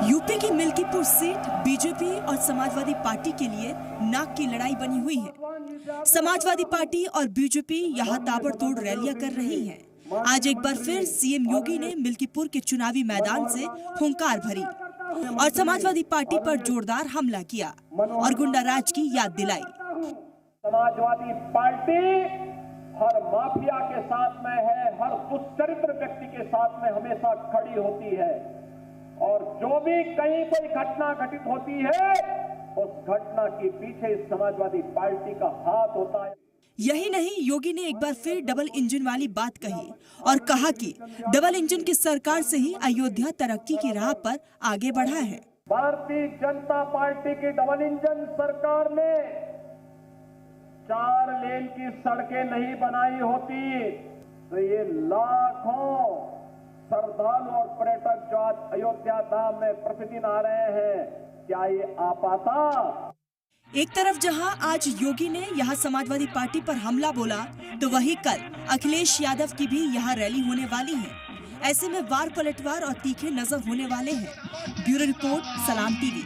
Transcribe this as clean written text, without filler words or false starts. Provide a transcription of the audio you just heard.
UP की Milkipur seat BJP और Samajwadi party के लिए नाक की लड़ाई बनी हुई है। समाजवादी पार्टी और बीजेपी यहां ताबड़तोड़ रैलियां कर रही हैं। आज एक बार फिर सीएम योगी ने मिल्कीपुर के चुनावी मैदान से हुंकार भरी और समाजवादी पार्टी पर जोरदार हमला किया और गुंडाराज की याद दिलाई। समाजवादी पार्टी हर माफिया के साथ में है, हर दुष्चरित्र व्यक्ति के साथ में हमेशा खड़ी होती है और जो भी कहीं कोई घटना घटित होती है उस घटना के पीछे समाजवादी पार्टी का हाथ होता है। यही नहीं, योगी ने एक बार फिर डबल इंजन वाली बात कही और कहा कि डबल इंजन की सरकार से ही अयोध्या तरक्की की राह पर आगे बढ़ा है। भारतीय जनता पार्टी की डबल इंजन सरकार ने 4 लेन की सड़कें नहीं बनाई होती तो ये लाखों श्रद्धालु और पर्यटक जो आज अयोध्या धाम में प्रतिदिन आ रहे हैं, क्या ये आ पाता? एक तरफ जहां आज योगी ने यहां समाजवादी पार्टी पर हमला बोला, तो वहीं कल अखिलेश यादव की भी यहां रैली होने वाली है। ऐसे में वार पलटवार और तीखे नजर होने वाले हैं। ब्यूरो रिपोर्ट, सलाम टीवी।